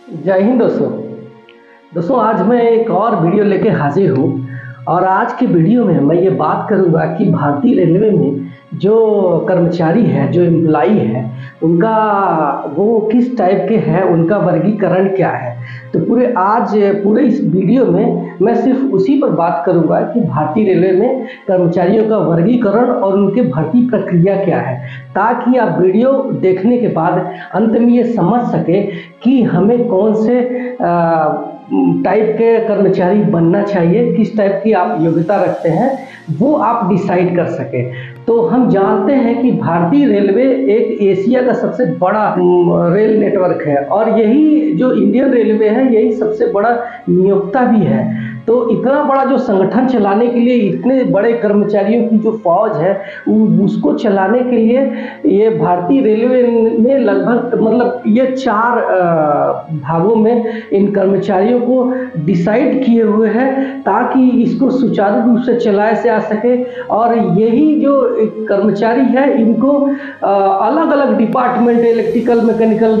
जय हिंद दोस्तों आज मैं एक और वीडियो लेके हाजिर हूँ। और आज के वीडियो में मैं ये बात करूँगा कि भारतीय रेलवे में जो कर्मचारी है, जो एम्प्लाई है, उनका वो किस टाइप के हैं, उनका वर्गीकरण क्या है। तो पूरे इस वीडियो में मैं सिर्फ उसी पर बात करूँगा कि भारतीय रेलवे में कर्मचारियों का वर्गीकरण और उनके भर्ती प्रक्रिया क्या है, ताकि आप वीडियो देखने के बाद अंत में ये समझ सके कि हमें कौन से टाइप के कर्मचारी बनना चाहिए, किस टाइप की आप योग्यता रखते हैं, वो आप डिसाइड कर सके। तो हम जानते हैं कि भारतीय रेलवे एक एशिया का सबसे बड़ा रेल नेटवर्क है और यही जो इंडियन रेलवे है यही सबसे बड़ा नियोक्ता भी है। तो इतना बड़ा जो संगठन चलाने के लिए इतने बड़े कर्मचारियों की जो फौज है उसको चलाने के लिए ये भारतीय रेलवे ने लगभग ये 4 भागों में इन कर्मचारियों को डिसाइड किए हुए हैं ताकि इसको सुचारू रूप से चलाया जा सके। और यही जो कर्मचारी है इनको अलग अलग डिपार्टमेंट, इलेक्ट्रिकल, मैकेनिकल,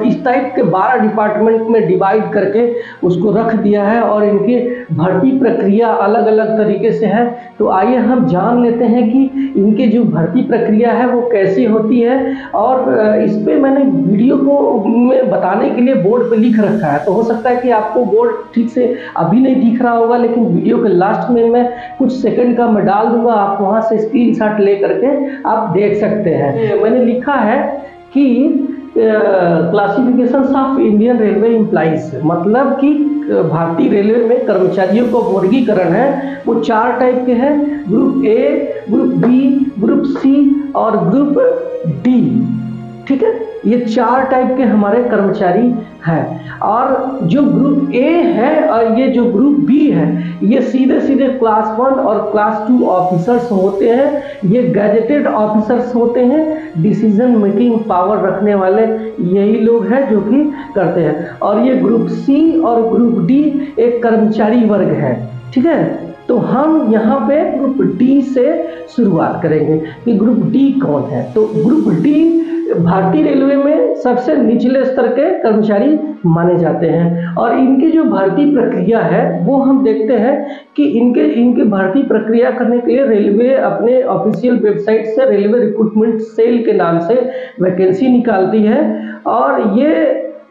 इस टाइप के 12 डिपार्टमेंट में डिवाइड करके उसको रख दिया है और इनकी भर्ती प्रक्रिया अलग अलग तरीके से है। तो आइए हम जान लेते हैं कि इनके जो भर्ती प्रक्रिया है वो कैसी होती है। और इस पे मैंने वीडियो को में बताने के लिए बोर्ड पे लिख रखा है, तो हो सकता है कि आपको बोर्ड ठीक से अभी नहीं दिख रहा होगा, लेकिन वीडियो के लास्ट में मैं कुछ सेकंड का मैं डाल दूंगा, आप वहां से स्क्रीनशॉट ले करके आप देख सकते हैं। मैंने लिखा है कि classification of Indian railway employees, मतलब कि भारतीय रेलवे में कर्मचारियों का वर्गीकरण है वो 4 टाइप के हैं, group A, group B, group C और ग्रुप डी। ठीक है, ये 4 टाइप के हमारे कर्मचारी हैं। और जो ग्रुप ए है और ये जो ग्रुप बी है ये सीधे सीधे क्लास 1 और क्लास 2 ऑफिसर्स होते हैं। ये गैजेटेड ऑफिसर्स होते हैं, डिसीजन मेकिंग पावर रखने वाले यही लोग हैं जो कि करते हैं। और ये ग्रुप सी और ग्रुप डी एक कर्मचारी वर्ग है। ठीक है, तो हम यहाँ पे ग्रुप डी से शुरुआत करेंगे कि ग्रुप डी कौन है। तो ग्रुप डी भारतीय रेलवे में सबसे निचले स्तर के कर्मचारी माने जाते हैं। और इनकी जो भर्ती प्रक्रिया है वो हम देखते हैं कि इनके भर्ती प्रक्रिया करने के लिए रेलवे अपने ऑफिशियल वेबसाइट से रेलवे रिक्रूटमेंट सेल के नाम से वैकेंसी निकालती है। और ये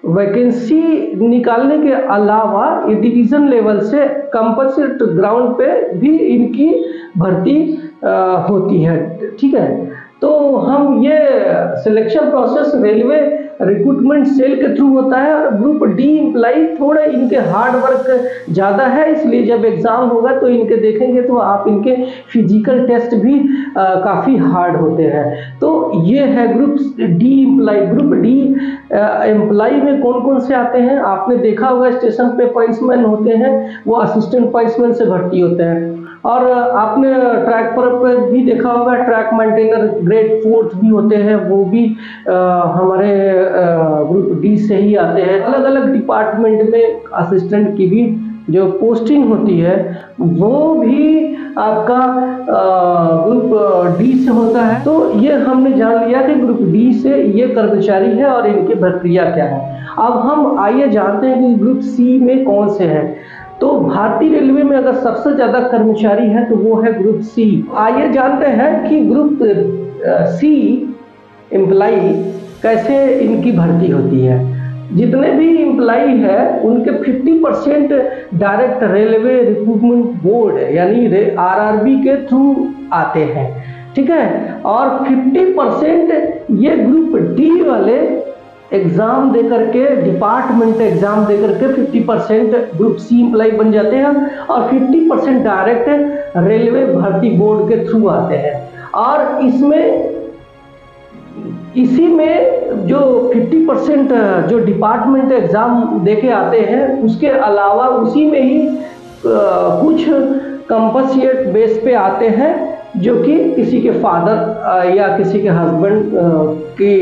वैकेंसी निकालने के अलावा ये डिवीजन लेवल से कंपलसरी ग्राउंड पे भी इनकी भर्ती होती है। ठीक है, तो हम ये selection process railway recruitment cell के थ्रू होता है। और ग्रुप डी एम्प्लाई थोड़े इनके हार्ड वर्क ज़्यादा है, इसलिए जब एग्ज़ाम होगा तो इनके देखेंगे तो आप इनके फिजिकल टेस्ट भी काफ़ी हार्ड होते हैं। तो ये है group D employee. Group D employee में कौन कौन से आते हैं, आपने देखा होगा स्टेशन पे पॉइंट्समैन होते हैं, वो असिस्टेंट पॉइंट्समैन से भर्ती होते हैं। और आपने ट्रैक पर भी देखा होगा ट्रैक मेंटेनर ग्रेड 4 भी होते हैं, वो भी हमारे ग्रुप डी से ही आते हैं। अलग अलग डिपार्टमेंट में असिस्टेंट की भी जो पोस्टिंग होती है वो भी आपका ग्रुप डी से होता है। तो ये हमने जान लिया कि ग्रुप डी से ये कर्मचारी है और इनकी प्रक्रिया क्या है। अब हम आइए जानते हैं कि ग्रुप सी में कौन से हैं। तो भारतीय रेलवे में अगर सबसे ज्यादा कर्मचारी है तो वो है ग्रुप सी। आइए जानते हैं कि ग्रुप सी एम्प्लाई कैसे इनकी भर्ती होती है। जितने भी एम्प्लाई है उनके 50% डायरेक्ट रेलवे रिक्रूटमेंट बोर्ड यानी आरआरबी के थ्रू आते हैं। ठीक है, और 50% ये ग्रुप डी वाले एग्जाम दे करके, डिपार्टमेंट एग्जाम दे करके 50% ग्रुप सी एम्प्लाई बन जाते हैं और 50% डायरेक्ट रेलवे भर्ती बोर्ड के थ्रू आते हैं। और इसी में जो 50% जो डिपार्टमेंट एग्जाम दे के आते हैं उसके अलावा उसी में ही कुछ कंपनसेट बेस पे आते हैं जो कि किसी के फादर या किसी के हस्बैंड की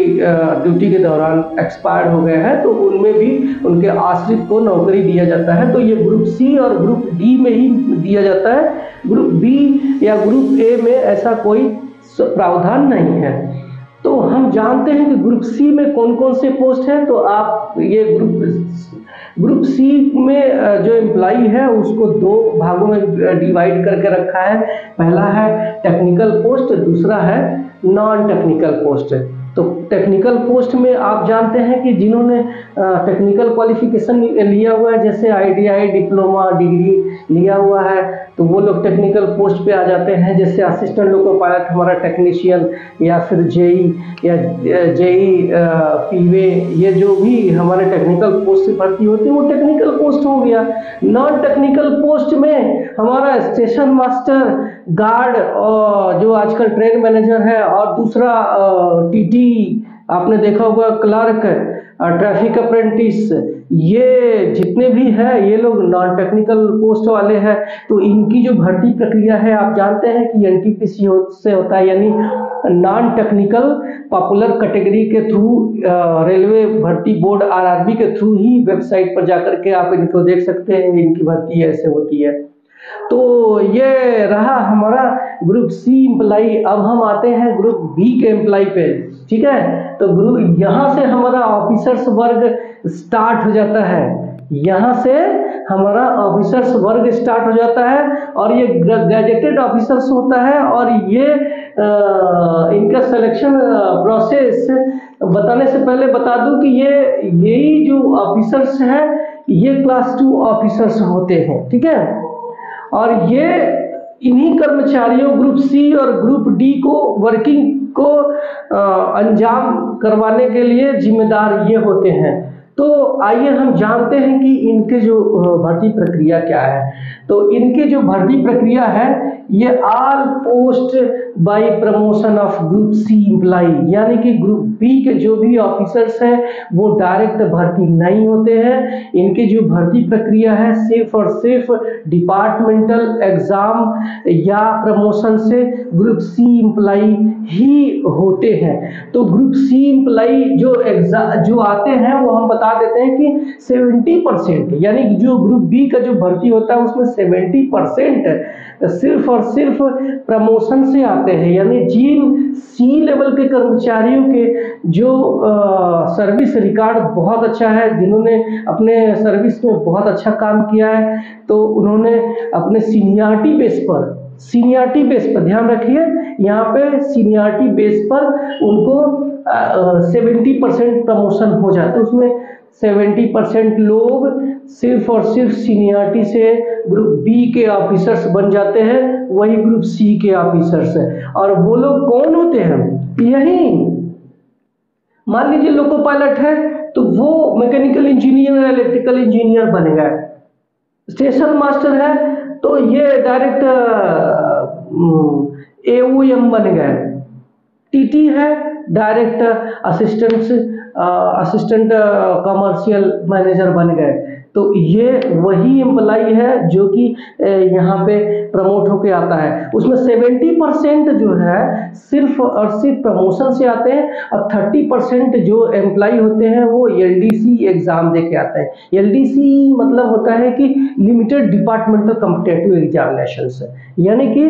ड्यूटी के दौरान एक्सपायर हो गए हैं तो उनमें भी उनके आश्रित को नौकरी दिया जाता है। तो ये ग्रुप सी और ग्रुप डी में ही दिया जाता है, ग्रुप बी या ग्रुप ए में ऐसा कोई प्रावधान नहीं है। तो हम जानते हैं कि ग्रुप सी में कौन कौन से पोस्ट है। तो आप ये ग्रुप सी में जो एम्प्लाई है उसको दो भागों में डिवाइड करके रखा है। पहला है टेक्निकल पोस्ट, दूसरा है नॉन टेक्निकल पोस्ट। तो टेक्निकल पोस्ट में आप जानते हैं कि जिन्होंने टेक्निकल क्वालिफिकेशन लिया हुआ है, जैसे ITI डिप्लोमा डिग्री लिया हुआ है, तो वो लोग टेक्निकल पोस्ट पे आ जाते हैं। जैसे असिस्टेंट लोको पायलट हमारा टेक्नीशियन, या फिर जेई या जेई पीवे, ये जो भी हमारे टेक्निकल पोस्ट से भर्ती होती है वो टेक्निकल पोस्ट हो गया। नॉन टेक्निकल पोस्ट में हमारा स्टेशन मास्टर, गार्ड, और जो आजकल ट्रेन मैनेजर है, और दूसरा TT आपने देखा होगा, क्लर्क, ट्रैफिक अप्रेंटिस, ये जितने भी हैं ये लोग नॉन टेक्निकल पोस्ट वाले हैं। तो इनकी जो भर्ती प्रक्रिया है आप जानते हैं कि NTPC से होता है, यानी नॉन टेक्निकल पॉपुलर कैटेगरी के थ्रू रेलवे भर्ती बोर्ड RRB के थ्रू ही वेबसाइट पर जाकर के आप इनको देख सकते हैं, इनकी भर्ती ऐसे होती है। तो ये रहा हमारा ग्रुप सी एम्प्लाई। अब हम आते हैं ग्रुप बी के एम्प्लाई पे, ठीक है। तो ग्रुप यहाँ से हमारा ऑफिसर्स वर्ग स्टार्ट हो जाता है, यहाँ से हमारा ऑफिसर्स वर्ग स्टार्ट हो जाता है, और ये गैजेटेड ऑफिसर्स होता है। और ये इनका सिलेक्शन प्रोसेस बताने से पहले बता दूं कि यही जो ऑफिसर्स हैं ये क्लास 2 ऑफिसर्स होते हैं, ठीक है। और ये इन्हीं कर्मचारियों ग्रुप सी और ग्रुप डी को वर्किंग को अंजाम करवाने के लिए जिम्मेदार ये होते हैं। तो आइए हम जानते हैं कि इनके जो भर्ती प्रक्रिया क्या है। तो इनके जो भर्ती प्रक्रिया है, ये all post by promotion of group C employee, यानी कि ग्रुप बी के जो भी ऑफिसर्स हैं वो डायरेक्ट भर्ती नहीं होते हैं। इनकी जो भर्ती प्रक्रिया है सिर्फ और सिर्फ डिपार्टमेंटल एग्जाम या प्रमोशन से ग्रुप सी एम्प्लाई ही होते हैं। तो ग्रुप सी एम्प्लाई जो आते हैं वो हम बता देते हैं कि 70%, यानी जो ग्रुप बी का जो भर्ती होता है उसमें 70% सिर्फ और सिर्फ प्रमोशन से आते हैं। यानी जिन सी लेवल के कर्मचारियों के जो सर्विस रिकॉर्ड बहुत अच्छा है, जिन्होंने अपने सर्विस में बहुत अच्छा काम किया है, तो उन्होंने अपने सीनियरिटी बेस पर ध्यान रखिए, यहाँ पे सीनियरिटी बेस पर उनको 70% प्रमोशन हो जाता है। उसमें 70% लोग सिर्फ और सिर्फ सीनियरिटी से ग्रुप बी के ऑफिसर्स बन जाते हैं, वही ग्रुप सी के ऑफिसर्स हैं। और वो लोग कौन होते हैं? यही मान लीजिए लोको पायलट है तो वो मैकेनिकल इंजीनियर या इलेक्ट्रिकल इंजीनियर बनेगा। स्टेशन मास्टर है तो ये डायरेक्ट AOM बन गए। TT है डायरेक्ट असिस्टेंट कमर्शियल मैनेजर बन गए। तो ये वही एम्प्लाई है जो कि यहाँ पे प्रमोट होके आता है। उसमें 70% जो है सिर्फ और सिर्फ प्रमोशन से आते हैं, और 30% जो एम्प्लाई होते हैं वो LDC एग्जाम दे के आते हैं। LDC मतलब होता है कि लिमिटेड डिपार्टमेंटल कॉम्पिटिटिव एग्जामिनेशंस, यानी कि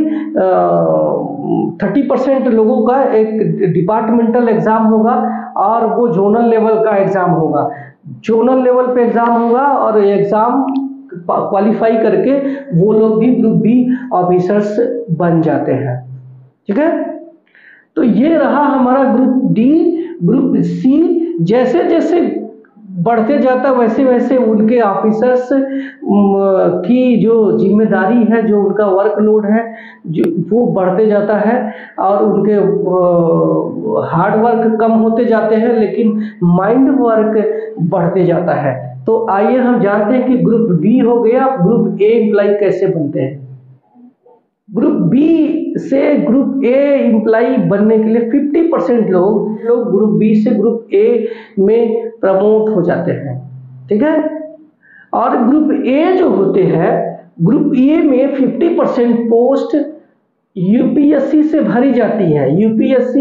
30% लोगों का एक डिपार्टमेंटल एग्जाम होगा और वो जोनल लेवल का एग्जाम होगा। जोनल लेवल पे एग्जाम होगा और एग्जाम क्वालिफाई करके वो लोग भी ग्रुप बी ऑफिसर्स बन जाते हैं, ठीक है। तो ये रहा हमारा ग्रुप डी। ग्रुप सी जैसे जैसे बढ़ते जाता वैसे वैसे उनके ऑफिसर्स की जो जिम्मेदारी है, जो उनका वर्कलोड है, जो वो बढ़ते जाता है, और उनके हार्ड वर्क कम होते जाते हैं लेकिन माइंड वर्क बढ़ते जाता है। तो आइए हम जानते हैं कि ग्रुप बी हो गया। ग्रुप ए एम्प्लाई कैसे बनते हैं? ग्रुप बी से ग्रुप ए एम्प्लाई बनने के लिए 50% लोग ग्रुप बी से ग्रुप ए में प्रमोट हो जाते हैं, ठीक है। और ग्रुप ए जो होते हैं, ग्रुप ए में 50% पोस्ट UPSC से भरी जाती है। UPSC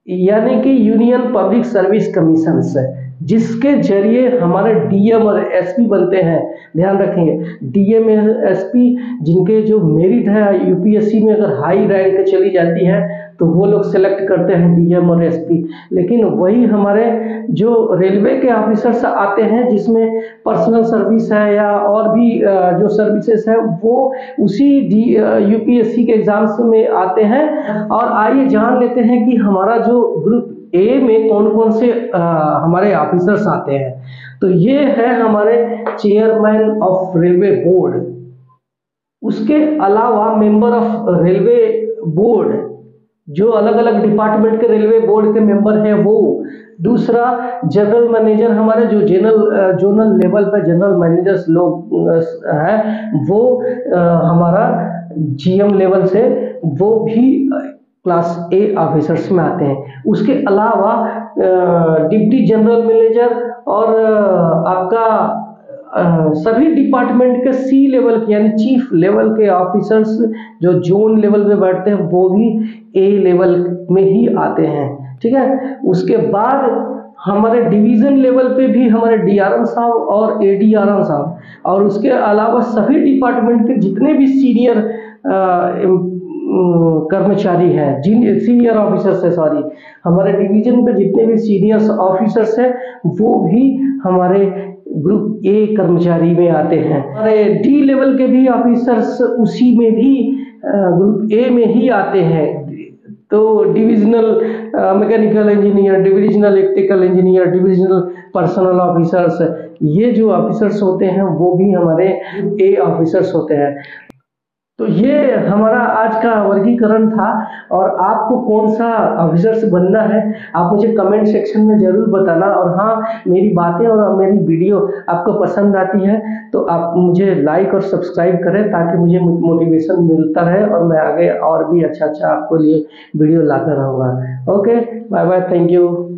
यानी कि यूनियन पब्लिक सर्विस कमीशन से, जिसके जरिए हमारे डीएम और एसपी बनते हैं। ध्यान रखेंगे, डीएम एसपी जिनके जो मेरिट है यूपीएससी में अगर हाई रैंक चली जाती है तो वो लोग सेलेक्ट करते हैं डीएम और एसपी। लेकिन वही हमारे जो रेलवे के ऑफिसर्स आते हैं जिसमें पर्सनल सर्विस है या और भी जो सर्विसेज है वो उसी यूपीएससी के एग्जाम्स में आते हैं। और आइए जान लेते हैं कि हमारा जो ग्रुप ए में कौन कौन से हमारे ऑफिसर्स आते हैं। तो ये है हमारे चेयरमैन ऑफ रेलवे बोर्ड, उसके अलावा मेंबर ऑफ रेलवे बोर्ड जो अलग अलग डिपार्टमेंट के रेलवे बोर्ड के मेंबर हैं वो। दूसरा जनरल मैनेजर, हमारे जो जोनल लेवल पे जनरल मैनेजर्स लोग हैं वो हमारा जीएम लेवल से वो भी क्लास ए ऑफिसर्स में आते हैं। उसके अलावा डिप्टी जनरल मैनेजर और आपका सभी डिपार्टमेंट के सी लेवल के यानी चीफ लेवल के ऑफिसर्स जो जोन लेवल पे बैठते हैं वो भी ए लेवल में ही आते हैं। ठीक है, उसके बाद हमारे डिवीजन लेवल पे भी हमारे डीआरएम साहब और एडीआरएम साहब और उसके अलावा सभी डिपार्टमेंट के जितने भी सीनियर कर्मचारी हैं, सीनियर ऑफिसर्स है, सॉरी, हमारे डिवीजन पे जितने भी सीनियर ऑफिसर्स हैं वो भी हमारे ग्रुप ए कर्मचारी में आते हैं। हमारे डी लेवल के भी ऑफिसर्स उसी में भी ग्रुप ए में ही आते हैं। तो divisional mechanical engineer, divisional electrical engineer, divisional personal officers, ये जो ऑफिसर्स होते हैं वो भी हमारे ए ऑफिसर्स होते हैं। तो ये हमारा आज का वर्गीकरण था। और आपको कौन सा ऑफिसर्स बनना है आप मुझे कमेंट सेक्शन में ज़रूर बताना। और हाँ, मेरी बातें और मेरी वीडियो आपको पसंद आती है तो आप मुझे लाइक और सब्सक्राइब करें ताकि मुझे मोटिवेशन मिलता रहे और मैं आगे और भी अच्छा आपको लिए वीडियो लाकर रहूँगा। Okay, bye bye, thank you.